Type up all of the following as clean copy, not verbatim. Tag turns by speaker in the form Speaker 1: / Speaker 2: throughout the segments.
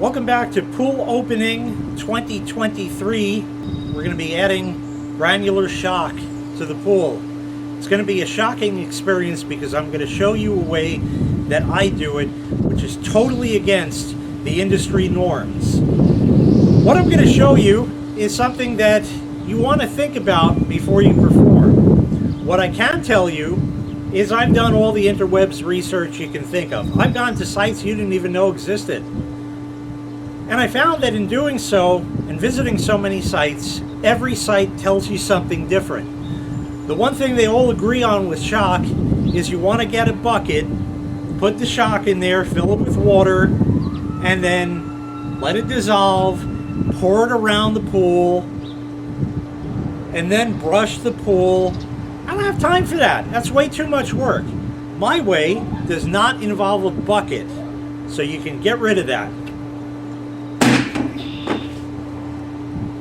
Speaker 1: Welcome back to Pool Opening 2023. We're going to be adding granular shock to the pool. It's going to be a shocking experience because I'm going to show you a way that I do it, which is totally against the industry norms. What I'm going to show you is something that you want to think about before you perform. What I can tell you is I've done all the interwebs research you can think of. I've gone to sites you didn't even know existed. And I found that in doing so, and visiting so many sites, every site tells you something different. The one thing they all agree on with shock is you want to get a bucket, put the shock in there, fill it with water, and then let it dissolve, pour it around the pool, and then brush the pool. I don't have time for that. That's way too much work. My way does not involve a bucket, so you can get rid of that.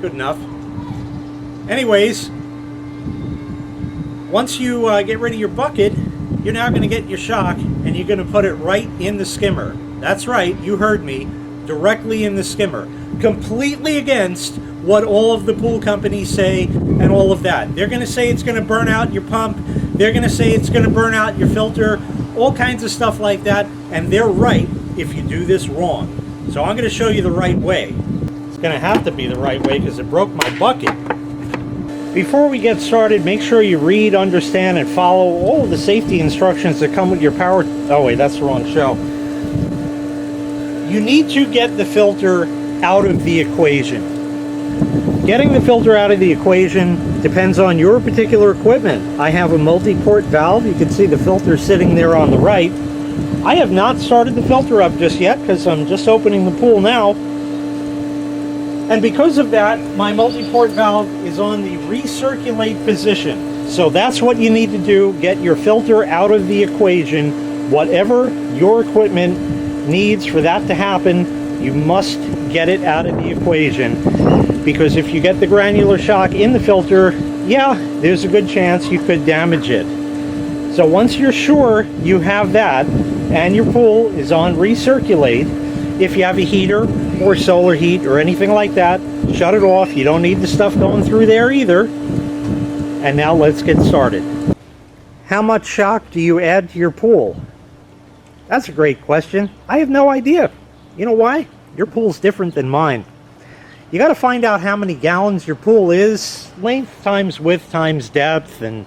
Speaker 1: Good enough. Anyways, once you get rid of your bucket, you're now going to get your shock and you're going to put it right in the skimmer. That's right, you heard me, directly in the skimmer. Completely against what all of the pool companies say and all of that. They're going to say it's going to burn out your pump. They're going to say it's going to burn out your filter. All kinds of stuff like that. And they're right if you do this wrong. So I'm going to show you the right way. Going to have to be the right way because it broke my bucket. Before we get started, make sure you read, understand, and follow all of the safety instructions that come with your power. Oh wait, that's the wrong show. You need to get the filter out of the equation. Getting the filter out of the equation depends on your particular equipment. I have a multi-port valve. You can see the filter sitting there on the right. I have not started the filter up just yet because I'm just opening the pool now. And because of that, my multi-port valve is on the recirculate position. So that's what you need to do, get your filter out of the equation. Whatever your equipment needs for that to happen, you must get it out of the equation. Because if you get the granular shock in the filter, yeah, there's a good chance you could damage it. So once you're sure you have that, and your pool is on recirculate, if you have a heater or solar heat or anything like that, shut it off. You don't need the stuff going through there either. And now let's get started. How much shock do you add to your pool? That's a great question. I have no idea. You know why? Your pool's different than mine. You got to find out how many gallons your pool is, length times width times depth, and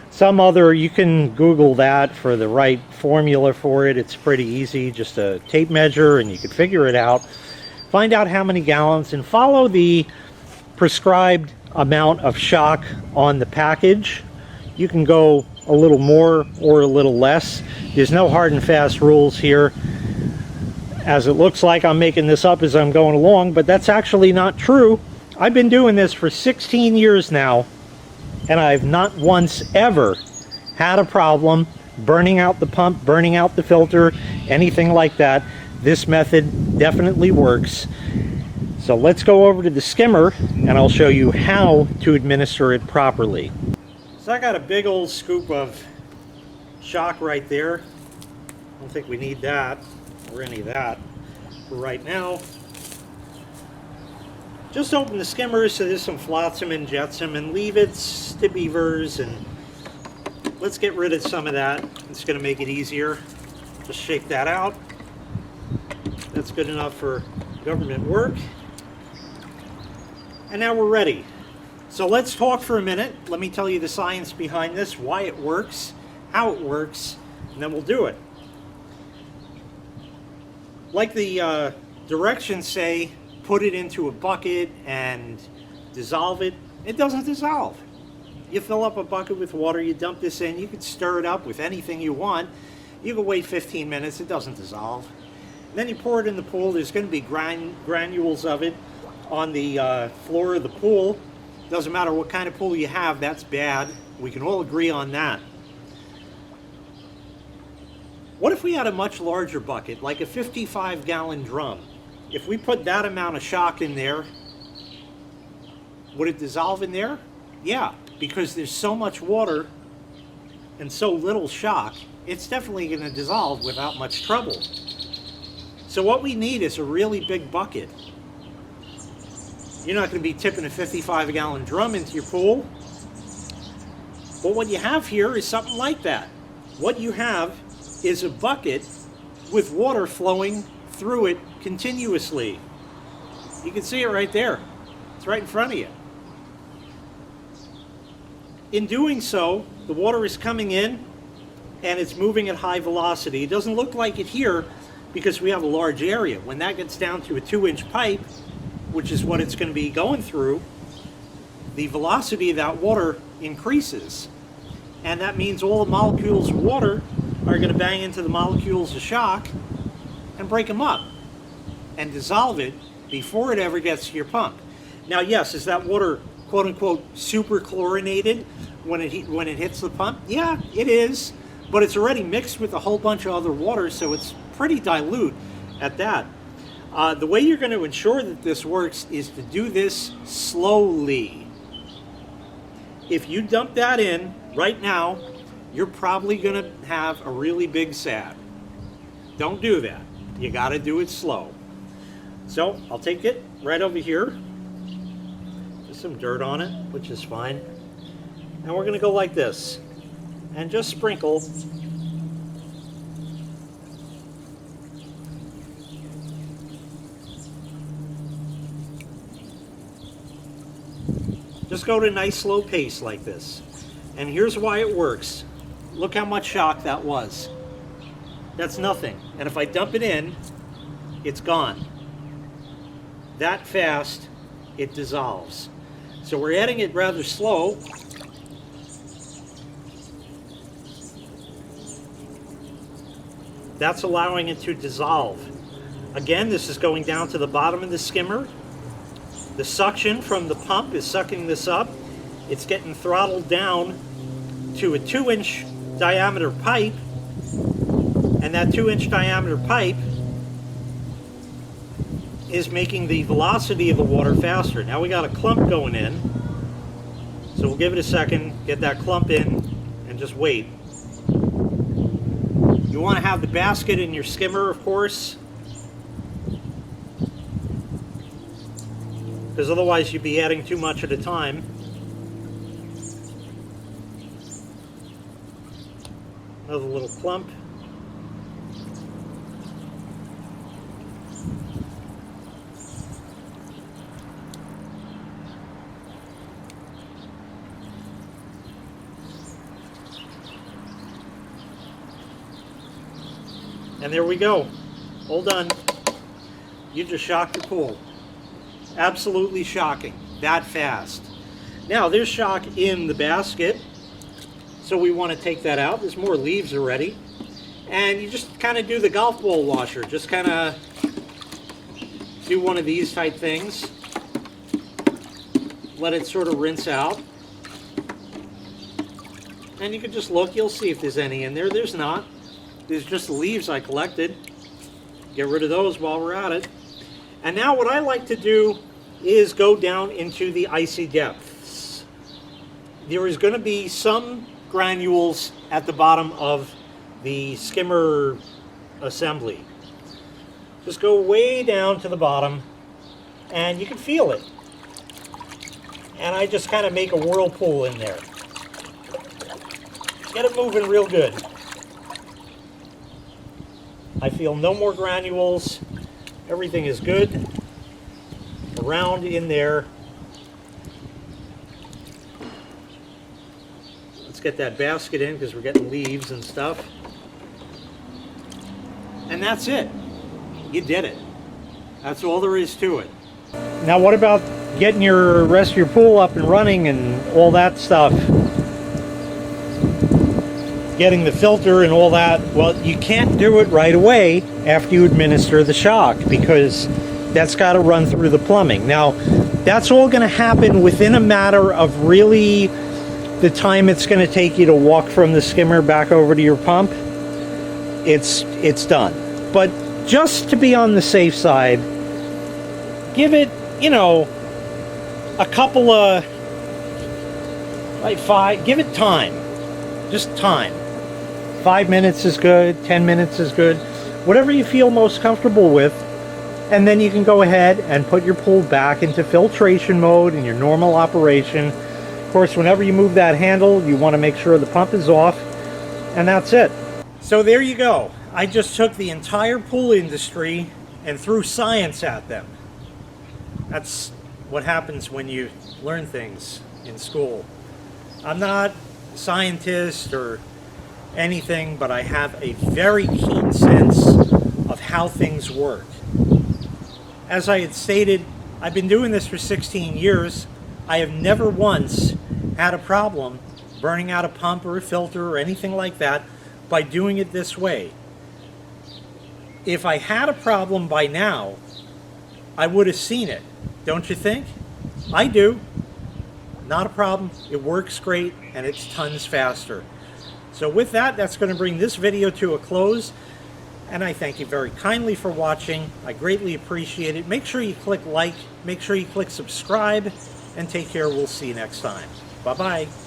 Speaker 1: some other, you can Google that for the right formula for it. It's pretty easy, just a tape measure and you can figure it out. Find out how many gallons and follow the prescribed amount of shock on the package. You can go a little more or a little less. There's no hard and fast rules here. As it looks like I'm making this up as I'm going along, but that's actually not true. I've been doing this for 16 years now. And I've not once ever had a problem burning out the pump, burning out the filter, anything like that. This method definitely works. So let's go over to the skimmer and I'll show you how to administer it properly. So I got a big old scoop of shock right there. I don't think we need that or any of that for right now. Just open the skimmer so there's some flotsam and jetsam and leave it to beavers, and let's get rid of some of that. It's going to make it easier. Just shake that out. That's good enough for government work. And now we're ready. So let's talk for a minute. Let me tell you the science behind this, why it works, how it works, and then we'll do it. Like the directions say, put it into a bucket and dissolve it. It doesn't dissolve. You fill up a bucket with water, you dump this in, you can stir it up with anything you want. You can wait 15 minutes, it doesn't dissolve. And then you pour it in the pool. There's going to be granules of it on the floor of the pool. Doesn't matter what kind of pool you have, that's bad. We can all agree on that. What if we had a much larger bucket, like a 55-gallon drum? If we put that amount of shock in there, would it dissolve in there? Yeah, because there's so much water and so little shock, it's definitely going to dissolve without much trouble. So what we need is a really big bucket. You're not going to be tipping a 55-gallon drum into your pool. But what you have here is something like that. What you have is a bucket with water flowing through it continuously. You can see it right there. It's right in front of you. In doing so, the water is coming in and it's moving at high velocity. It doesn't look like it here because we have a large area. When that gets down to a 2-inch pipe, which is what it's going to be going through, the velocity of that water increases. And that means all the molecules of water are going to bang into the molecules of shock and break them up and dissolve it before it ever gets to your pump. Now, yes, is that water quote-unquote super-chlorinated when it hits the pump? Yeah, it is, but it's already mixed with a whole bunch of other water, so it's pretty dilute at that. The way you're going to ensure that this works is to do this slowly. If you dump that in right now, you're probably going to have a really big sab. Don't do that. You got to do it slow. So I'll take it right over here. There's some dirt on it, which is fine. And we're going to go like this and just sprinkle. Just go to a nice slow pace like this. And here's why it works. Look how much shock that was. That's nothing. And if I dump it in, it's gone. That fast, it dissolves. So we're adding it rather slow. That's allowing it to dissolve. Again, this is going down to the bottom of the skimmer. The suction from the pump is sucking this up. It's getting throttled down to a 2-inch diameter pipe, and that 2-inch diameter pipe is making the velocity of the water faster. Now we got a clump going in, so we'll give it a second, get that clump in, and just wait. You want to have the basket in your skimmer, of course, because otherwise you'd be adding too much at a time. Another little clump. And there we go. All done. You just shocked the pool. Absolutely shocking. That fast. Now there's shock in the basket. So we want to take that out. There's more leaves already. And you just kind of do the golf ball washer. Just kind of do one of these type things. Let it sort of rinse out. And you can just look. You'll see if there's any in there. There's not. There's just the leaves I collected. Get rid of those while we're at it. And now what I like to do is go down into the icy depths. There is going to be some granules at the bottom of the skimmer assembly. Just go way down to the bottom and you can feel it. And I just kind of make a whirlpool in there. Get it moving real good. I feel no more granules. Everything is good around in there. Let's get that basket in because we're getting leaves and stuff. And that's it. You did it. That's all there is to it. Now what about getting your rest of your pool up and running and all that stuff? Getting the filter and all that. Well, you can't do it right away after you administer the shock because that's got to run through the plumbing. Now, that's all going to happen within a matter of really the time it's going to take you to walk from the skimmer back over to your pump. It's done. But just to be on the safe side, give it, you know, a couple of, like 5, give it time. Just time. 5 minutes is good, 10 minutes is good. whatever you feel most comfortable with. And then you can go ahead and put your pool back into filtration mode in your normal operation. Of course, whenever you move that handle, you want to make sure the pump is off, and that's it. So there you go. I just took the entire pool industry and threw science at them. That's what happens when you learn things in school. I'm not a scientist or anything, but I have a very keen sense of how things work. As I had stated, I've been doing this for 16 years. I have never once had a problem burning out a pump or a filter or anything like that by doing it this way. If I had a problem by now, I would have seen it, don't you think? I do. Not a problem. It works great, and it's tons faster. So with that, that's going to bring this video to a close. And I thank you very kindly for watching. I greatly appreciate it. Make sure you click like, make sure you click subscribe, and take care. We'll see you next time. Bye-bye.